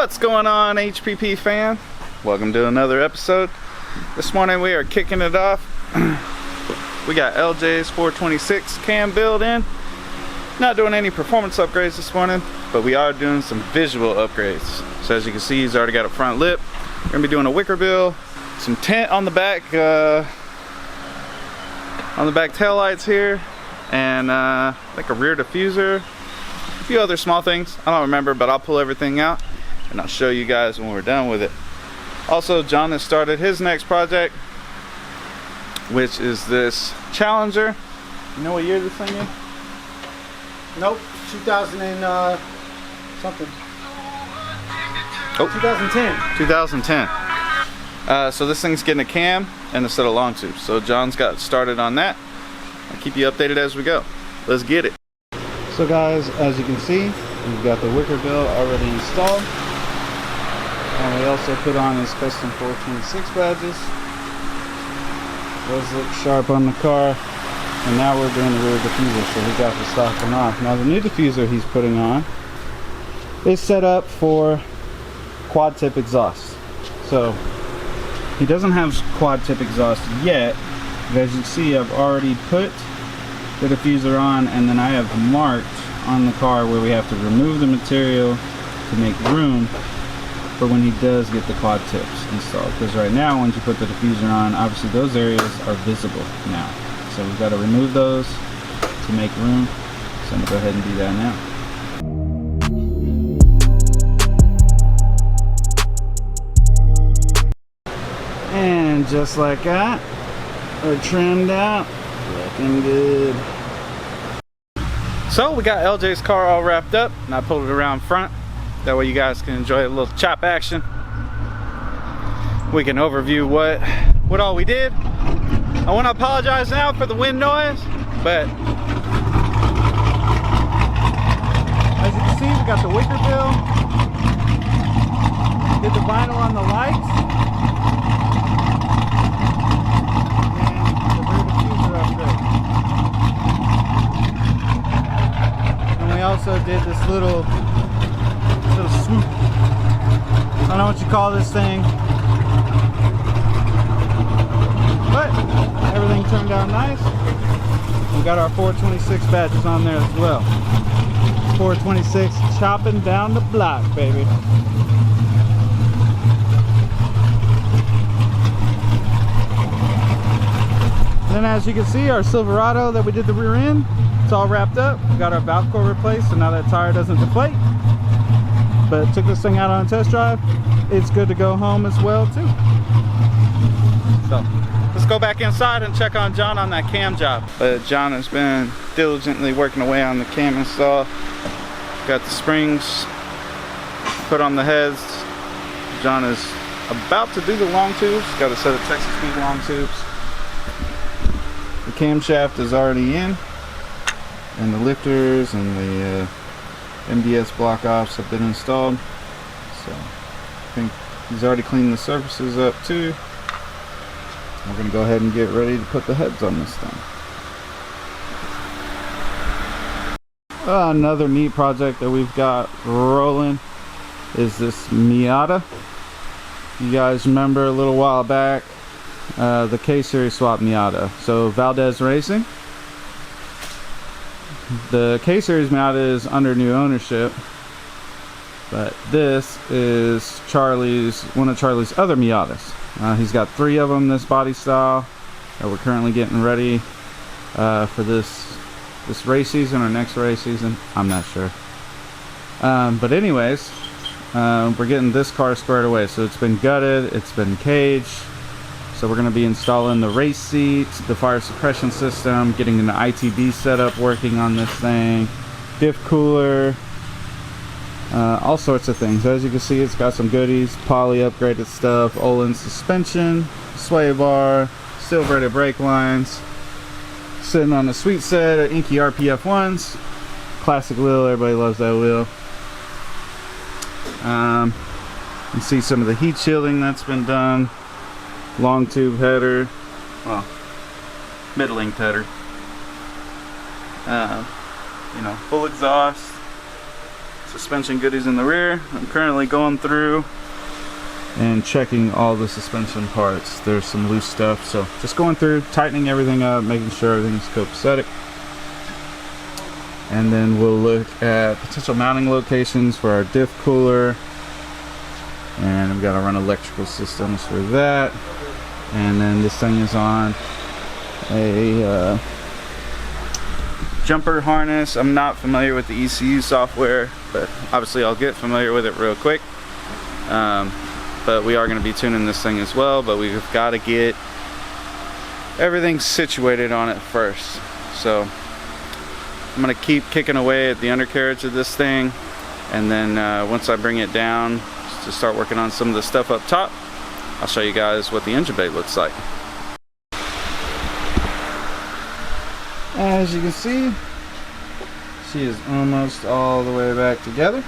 What's going on, HPP fan? Welcome to another episode. This morning we are kicking it off. We got LJ's 426 cam build in. Not doing any performance upgrades this morning, but we are doing some visual upgrades. So as you can see, he's already got a front lip. We're gonna be doing a wicker bill, some tint on the back tail lights here, and like a rear diffuser, a few other small things. I don't remember, but I'll pull everything out and I'll show you guys when we're done with it. Also, John has started his next project, which is this Challenger. You know what year this thing is? Nope, 2000 and something. Oh, 2010. 2010. So this thing's getting a cam and a set of long tubes. So John's got started on that. I'll keep you updated as we go. Let's get it. So guys, as you can see, we've got the wicker bill already installed. And we also put on his custom 426 badges. Those look sharp on the car. And now we're doing the rear diffuser, so he got the stock one off. Now the new diffuser he's putting on is set up for quad tip exhaust. So he doesn't have quad tip exhaust yet, but as you can see, I've already put the diffuser on, and then I have marked on the car where we have to remove the material to make room for when he does get the quad tips installed. Because right now, once you put the diffuser on, obviously those areas are visible now. So we've got to remove those to make room. So I'm gonna go ahead and do that now. And just like that, we're trimmed out, looking good. So we got LJ's car all wrapped up, and I pulled it around front. That way you guys can enjoy a little chop action. We can overview what all we did. I want to apologize now for the wind noise, but as you can see, we got the wicker bill, did the vinyl on the lights, and the rear diffuser upgrade. And we also did this little swoop. I don't know what you call this thing, but everything turned out nice. We got our 426 badges on there as well. 426 chopping down the block, baby. Then as you can see, our Silverado that we did the rear end, it's all wrapped up. We got our valve core replaced, so now that tire doesn't deflate. But took this thing out on a test drive. It's good to go home as well too. So let's go back inside and check on John on that cam job. But John has been diligently working away on the cam install. Got the springs put on the heads. John is about to do the long tubes. Got a set of Texas speed long tubes. The camshaft is already in, and the lifters and the MDS block offs have been installed. So I think he's already cleaned the surfaces up too. We're going to go ahead and get ready to put the heads on this thing. Another neat project that we've got rolling is this Miata. You guys remember a little while back the K-Series swap Miata. So Valdez Racing. The K-Series Miata is under new ownership, but this is one of Charlie's other Miatas. He's got 3 of them this body style that we're currently getting ready for this race season or next race season. I'm not sure. But anyways, we're getting this car squared away. So it's been gutted, it's been caged. So we're going to be installing the race seats, the fire suppression system, getting an ITB setup working on this thing, diff cooler, all sorts of things. As you can see, it's got some goodies, poly upgraded stuff, Olin suspension, sway bar, steel braided brake lines, sitting on a sweet set of inky RPF ones, classic wheel, everybody loves that wheel. You can see some of the heat shielding that's been done. Long tube header, well, mid-length header. You know, full exhaust, suspension goodies in the rear. I'm currently going through and checking all the suspension parts. There's some loose stuff, so just going through, tightening everything up, making sure everything's copacetic. And then we'll look at potential mounting locations for our diff cooler. And we've got to run electrical systems for that. And then this thing is on a jumper harness. I'm not familiar with the ECU software, but obviously I'll get familiar with it real quick. But we are going to be tuning this thing as well, but we've got to get everything situated on it first. So I'm going to keep kicking away at the undercarriage of this thing, and then once I bring it down to start working on some of the stuff up top, I'll show you guys what the engine bay looks like. As you can see, she is almost all the way back together.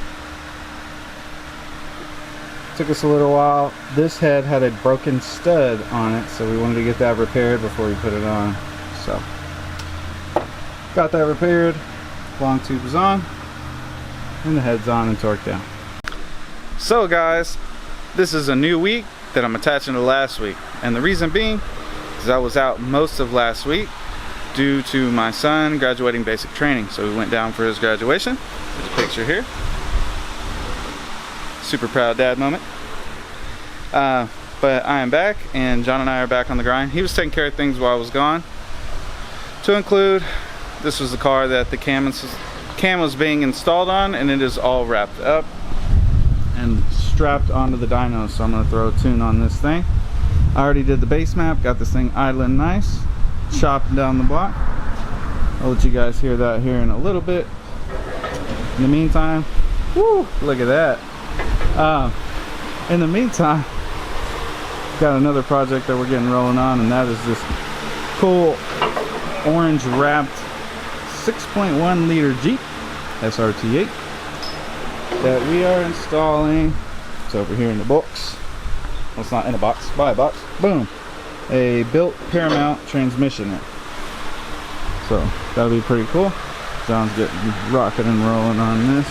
Took us a little while. This head had a broken stud on it, so we wanted to get that repaired before we put it on. So got that repaired. Long tube is on, and the head's on and torqued down. So guys, this is a new week that I'm attaching to last week, and the reason being is I was out most of last week due to my son graduating basic training. So we went down for his graduation. There's a picture here. Super proud dad moment. But I am back, and John and I are back on the grind. He was taking care of things while I was gone. To include, this was the car that the cam was being installed on, and it is all wrapped up and strapped onto the dyno. So I'm going to throw a tune on this thing. I already did the base map, got this thing idling nice, chopping down the block. I'll let you guys hear that here in a little bit. In the meantime, whoo, look at that. In the meantime, got another project that we're getting rolling on, and that is this cool orange wrapped 6.1 liter Jeep SRT8 that we are installing. It's over here in the box. Well, it's not in a box, buy a box. Boom, a built Paramount transmission in. So that'll be pretty cool. John's getting rocking and rolling on this.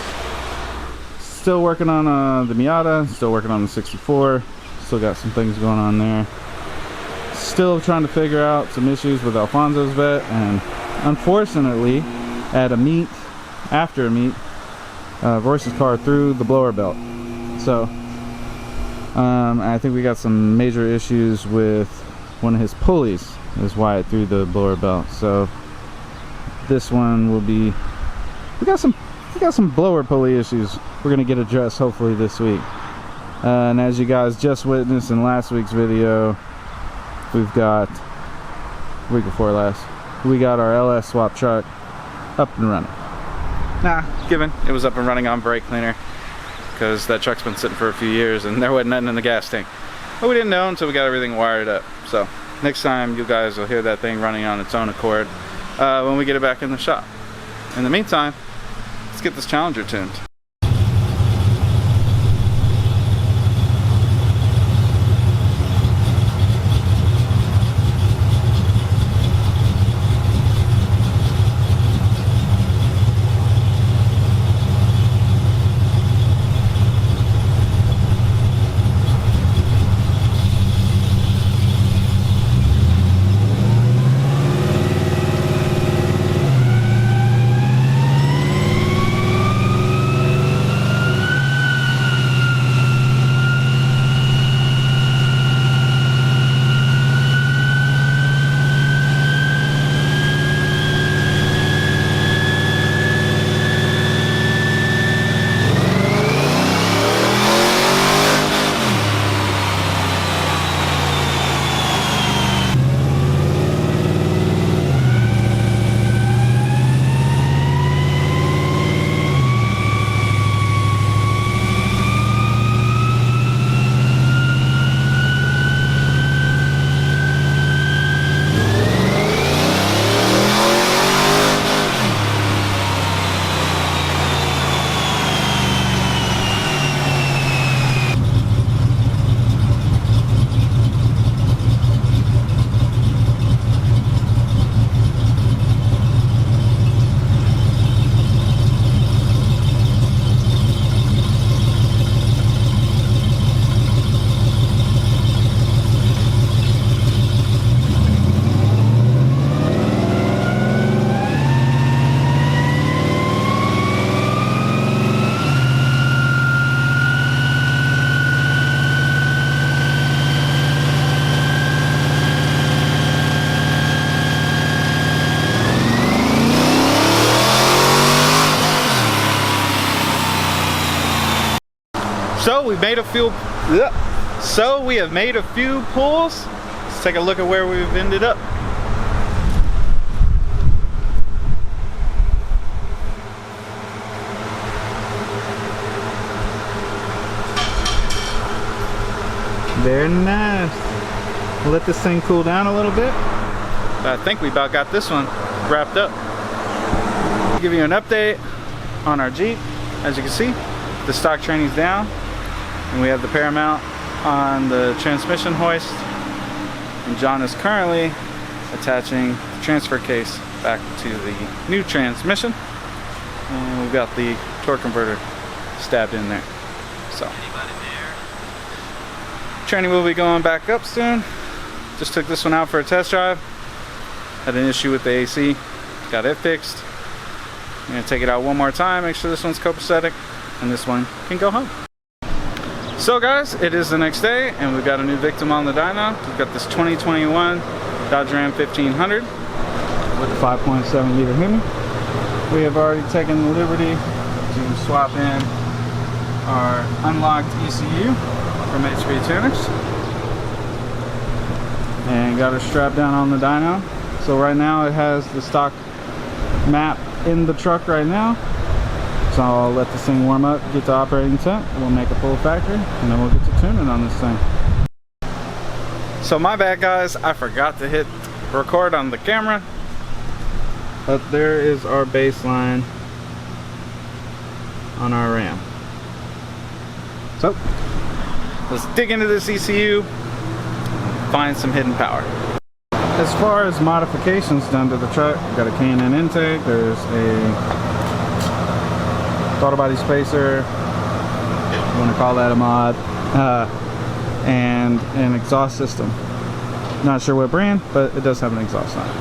Still working on the Miata, still working on the 64, still got some things going on there. Still trying to figure out some issues with Alfonso's vet, and unfortunately at a meet, after a meet, Royce's car threw the blower belt. So I think we got some major issues with one of his pulleys, is why it threw the blower belt. So this one will be, we got some blower pulley issues we're gonna get addressed hopefully this week. And as you guys just witnessed in last week's video, we've got, week before last, we got our LS swap truck up and running. Given it was up and running on brake cleaner, because that truck's been sitting for a few years and there wasn't nothing in the gas tank. But we didn't know until we got everything wired up. So next time you guys will hear that thing running on its own accord when we get it back in the shop. In the meantime, let's get this Challenger tuned. So we made a few. So we have made a few pulls. Let's take a look at where we've ended up. Very nice. We'll let this thing cool down a little bit. I think we about got this one wrapped up. I'll give you an update on our Jeep. As you can see, the stock training's down, and we have the Paramount on the transmission hoist. And John is currently attaching the transfer case back to the new transmission. And we've got the torque converter stabbed in there. So, training will be going back up soon. Just took this one out for a test drive. Had an issue with the AC. Got it fixed. I'm gonna take it out one more time, make sure this one's copacetic, and this one can go home. So guys, it is the next day, and we've got a new victim on the dyno. We've got this 2021 Dodge Ram 1500 with a 5.7 liter Hemi. We have already taken the liberty to swap in our unlocked ECU from HP Tuners, and got her strapped down on the dyno. So right now it has the stock map in the truck right now. So I'll let this thing warm up, get to operating temp, we'll make a full factory, and then we'll get to tuning on this thing. So my bad guys, I forgot to hit record on the camera. But there is our baseline on our Ram. So let's dig into this ECU, find some hidden power. As far as modifications done to the truck, we've got a K&N intake, there's a throttle body spacer, you want to call that a mod, and an exhaust system. Not sure what brand, but it does have an exhaust on it.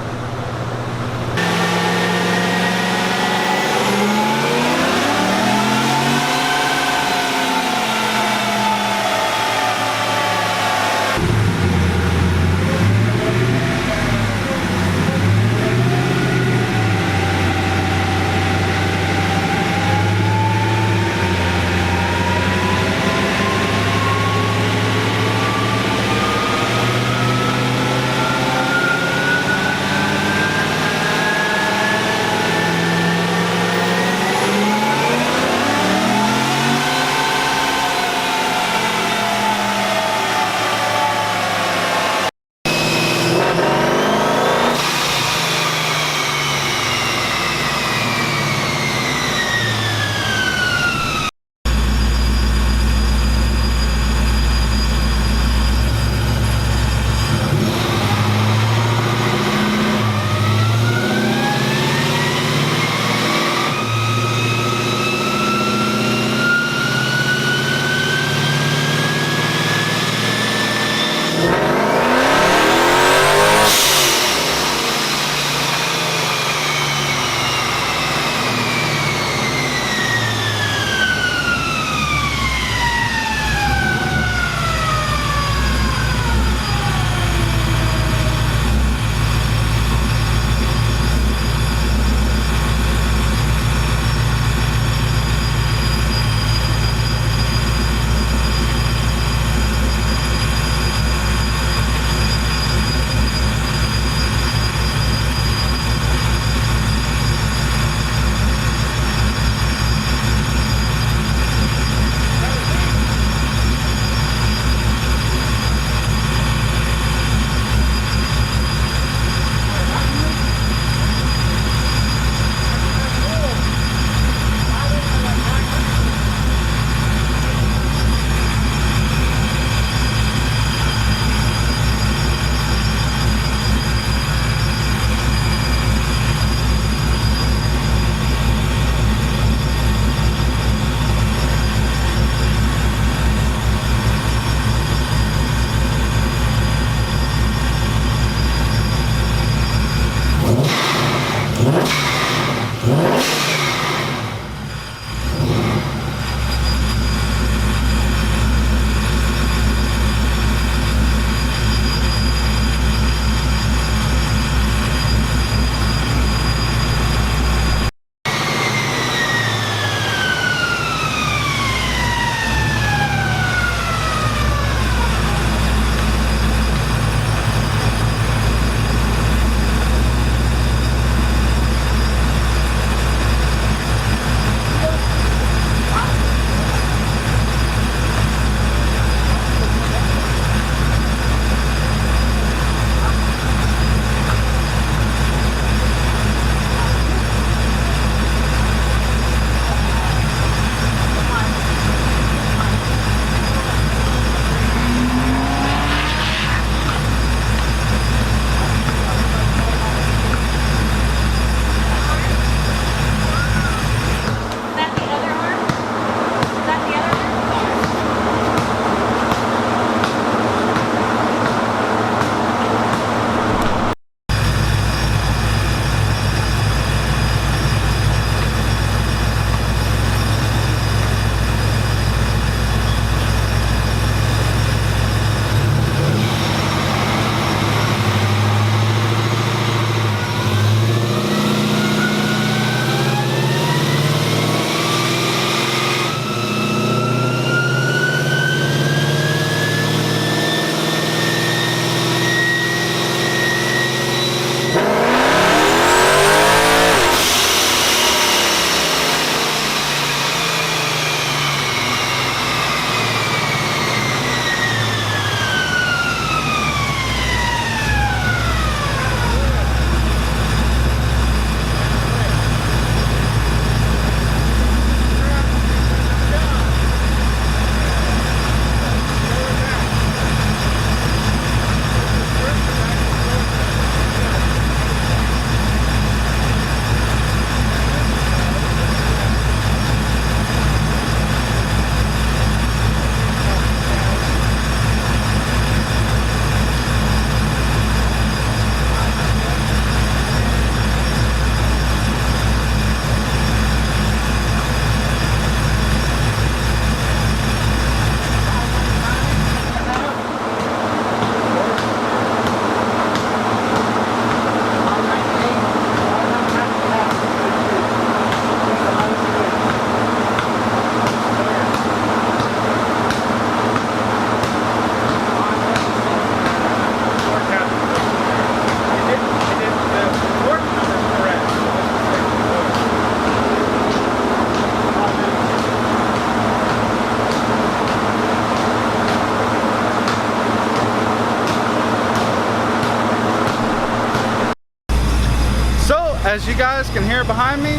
as you guys can hear behind me,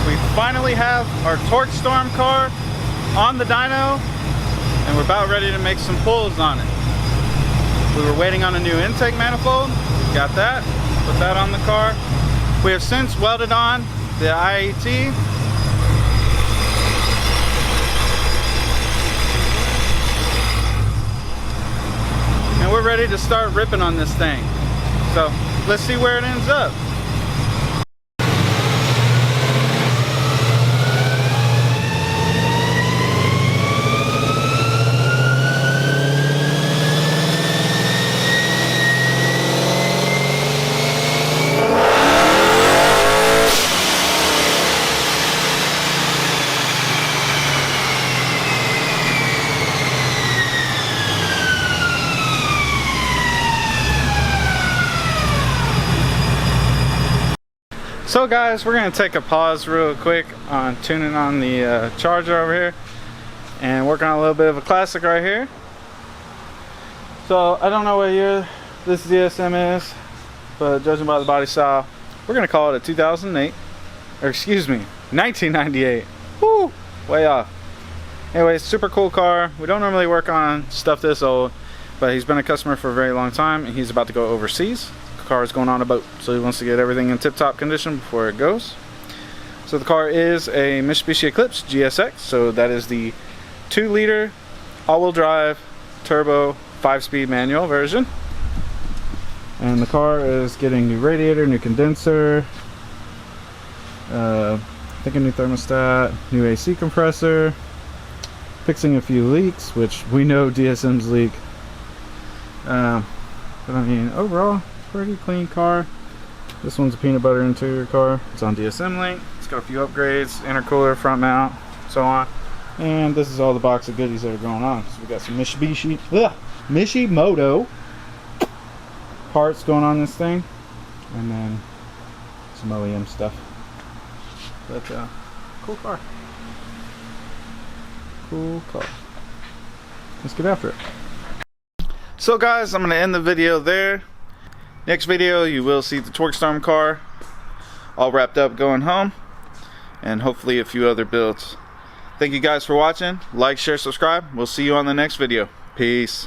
we finally have our Torque Storm car on the dyno, and we're about ready to make some pulls on it. We were waiting on a new intake manifold, got that, put that on the car. We have since welded on the IAT. And we're ready to start ripping on this thing. So let's see where it ends up. So guys, we're going to take a pause real quick on tuning on the charger over here and working on a little bit of a classic right here. So I don't know what year this DSM is, but judging by the body style, we're going to call it a 2008, or excuse me, 1998. Woo, way off. Anyway, super cool car. We don't normally work on stuff this old, but he's been a customer for a very long time and he's about to go overseas. Car is going on a boat, so he wants to get everything in tip-top condition before it goes. So the car is a Mitsubishi Eclipse GSX, so that is the 2-liter all-wheel drive turbo 5-speed manual version. And the car is getting new radiator, new condenser, I think a new thermostat, new AC compressor, fixing a few leaks, which we know DSM's leak. But I mean, overall, pretty clean car. This one's a peanut butter interior car. It's on DSM link. It's got a few upgrades, intercooler, front mount, so on. And this is all the box of goodies that are going on. So we got some Mishimoto parts going on this thing, and then some OEM stuff. But cool car. Cool car. Let's get after it. So guys, I'm gonna end the video there. Next video, you will see the Torque Storm car all wrapped up going home, and hopefully a few other builds. Thank you guys for watching. Like, share, subscribe. We'll see you on the next video. Peace.